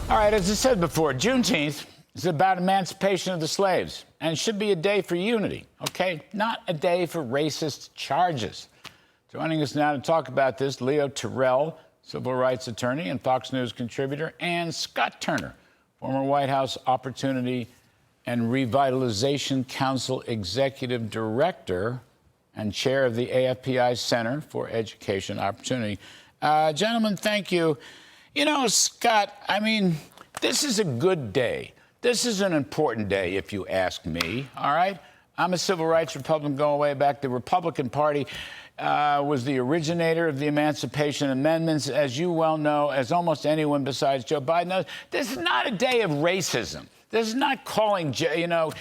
All right, as I said before, Juneteenth is about emancipation of the slaves, and it should be a day for unity, okay? Not a day for racist charges. Joining us now to talk about this, Leo Terrell, civil rights attorney and Fox News contributor, and Scott Turner, former White House Opportunity and Revitalization Council executive director and chair of the AFPI Center for Education Opportunity. Gentlemen, thank you. You know, Scott, I mean, this is a good day. This is an important day, if you ask me, all right? I'm a civil rights Republican going way back. The Republican Party was the originator of the Emancipation Amendments, as you well know, as almost anyone besides Joe Biden knows. This is not a day of racism. This is not calling, you know,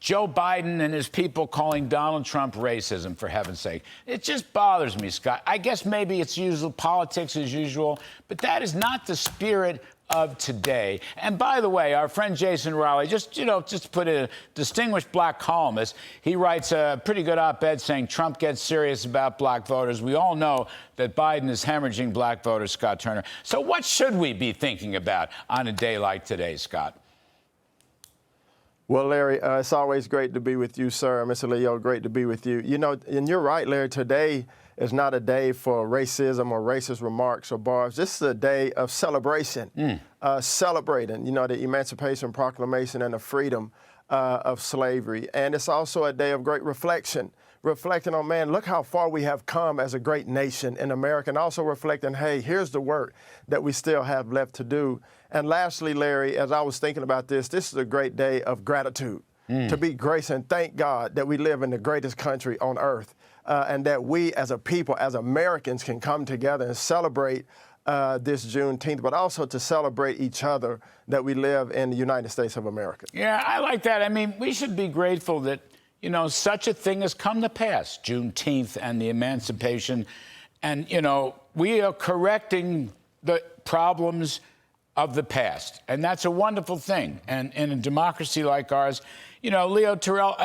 Joe Biden and his people calling Donald Trump racism, for heaven's sake. It just bothers me, Scott. I guess maybe it's usual politics as usual, but that is not the spirit of today. And by the way, our friend Jason Riley, just put a distinguished black columnist, he writes a pretty good op-ed saying Trump gets serious about black voters. We all know that Biden is hemorrhaging black voters, Scott Turner. So what should we be thinking about on a day like today, Scott? Well, Larry, it's always great to be with you, sir. Mr. Leo, great to be with you. You know, and you're right, Larry, today is not a day for racism or racist remarks or barbs. This is a day of celebration, celebrating, you know, the Emancipation Proclamation and the freedom of slavery. And it's also a day of great reflection, reflecting on, man, look how far we have come as a great nation in America, and also reflecting, hey, here's the work that we still have left to do. And lastly, Larry, as I was thinking about this is a great day of gratitude, to be grateful and thank God that we live in the greatest country on earth, and that we as a people, as Americans, can come together and celebrate this Juneteenth, but also to celebrate each other, that we live in the United States of America. Yeah, I like that. I mean, we should be grateful that, you know, such a thing has come to pass, Juneteenth and the emancipation. And, you know, we are correcting the problems of the past. And that's a wonderful thing. And in a democracy like ours, you know, Leo Terrell,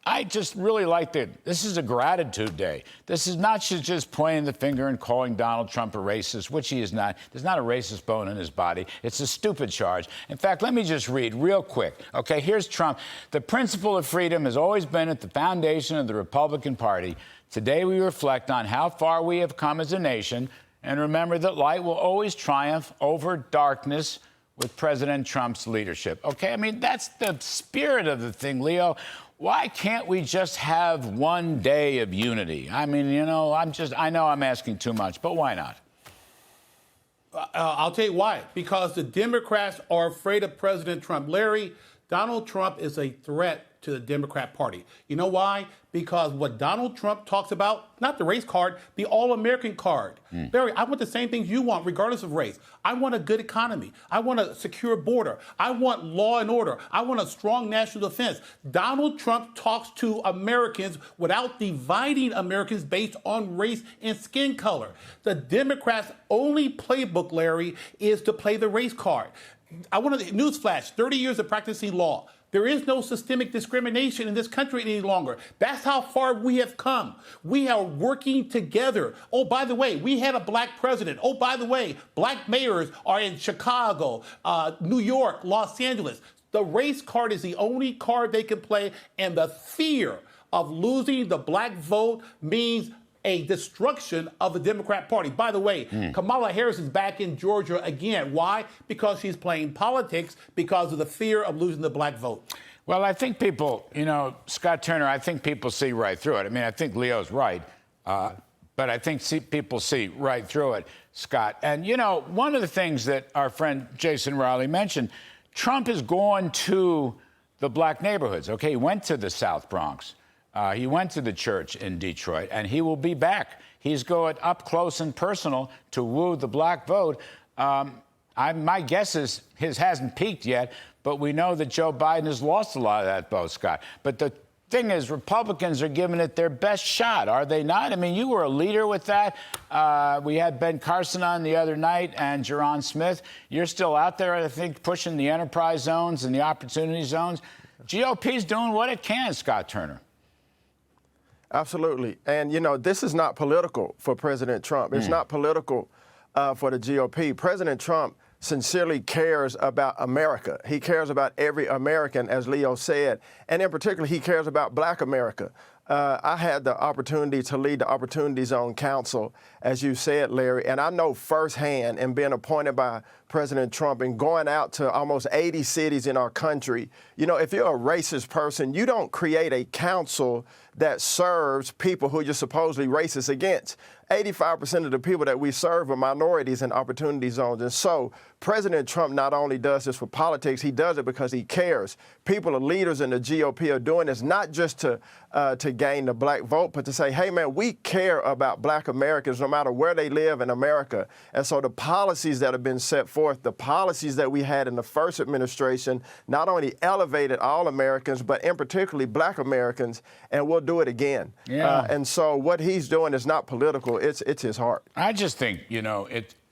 I just really like that. This is a gratitude day. This is not just pointing the finger and calling Donald Trump a racist, which he is not. There's not a racist bone in his body. It's a stupid charge. In fact, let me just read real quick. Okay, here's Trump. The principle of freedom has always been at the foundation of the Republican Party. Today we reflect on how far we have come as a nation and remember that light will always triumph over darkness with President Trump's leadership. Okay, I mean, that's the spirit of the thing, Leo. Why can't we just have one day of unity? I mean, you know, I know I'm asking too much, but why not? I'll tell you why. Because the Democrats are afraid of President Trump. Larry, Donald Trump is a threat to the Democrat Party. You know why? Because what Donald Trump talks about, not the race card, the all-American card. Larry, I want the same things you want, regardless of race. I want a good economy. I want a secure border. I want law and order. I want a strong national defense. Donald Trump talks to Americans without dividing Americans based on race and skin color. The Democrats' only playbook, Larry, is to play the race card. I want to newsflash, 30 years of practicing law. There is no systemic discrimination in this country any longer. That's how far we have come. We are working together. Oh, by the way, we had a black president. Oh, by the way, black mayors are in Chicago, New York, Los Angeles. The race card is the only card they can play, and the fear of losing the black vote means a destruction of the Democrat Party. By the way, Kamala Harris is back in Georgia again. Why? Because she's playing politics because of the fear of losing the black vote. Well, I think people, you know, Scott Turner, I think people see right through it. I mean, I think Leo's right, but I think people see right through it, Scott. And, you know, one of the things that our friend Jason Riley mentioned, Trump has gone to the black neighborhoods, okay? He went to the South Bronx. He went to the church in Detroit, and he will be back. He's going up close and personal to woo the black vote. My guess is his hasn't peaked yet, but we know that Joe Biden has lost a lot of that vote, Scott. But the thing is, Republicans are giving it their best shot, are they not? I mean, you were a leader with that. We had Ben Carson on the other night and Jaron Smith. You're still out there, I think, pushing the enterprise zones and the opportunity zones. GOP's doing what it can, Scott Turner. Absolutely. And, you know, this is not political for President Trump. It's not political for the GOP. President Trump sincerely cares about America. He cares about every American, as Leo said, and in particular, he cares about Black America. I had the opportunity to lead the Opportunity Zone Council, as you said, Larry, and I know firsthand, and being appointed by President Trump and going out to almost 80 cities in our country, you know, if you're a racist person, you don't create a council that serves people who you're supposedly racist against. 85% of the people that we serve are minorities in opportunity zones. And so President Trump not only does this for politics, he does it because he cares. People, leaders in the GOP are doing this not just to gain the Black vote, but to say, hey, man, we care about Black Americans no matter where they live in America. And so the policies that have been set forth, the policies that we had in the first administration, not only elevated all Americans, but in particularly Black Americans, and we'll do it again. Yeah. And so what he's doing is not political. It's his heart. I just think, you know,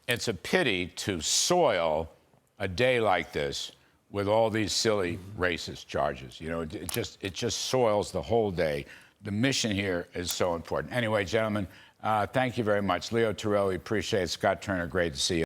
it's a pity to soil a day like this with all these silly racist charges. You know, it just soils the whole day. The mission here is so important. Anyway, gentlemen, thank you very much. Leo Terrell, we appreciate it. Scott Turner, great to see you.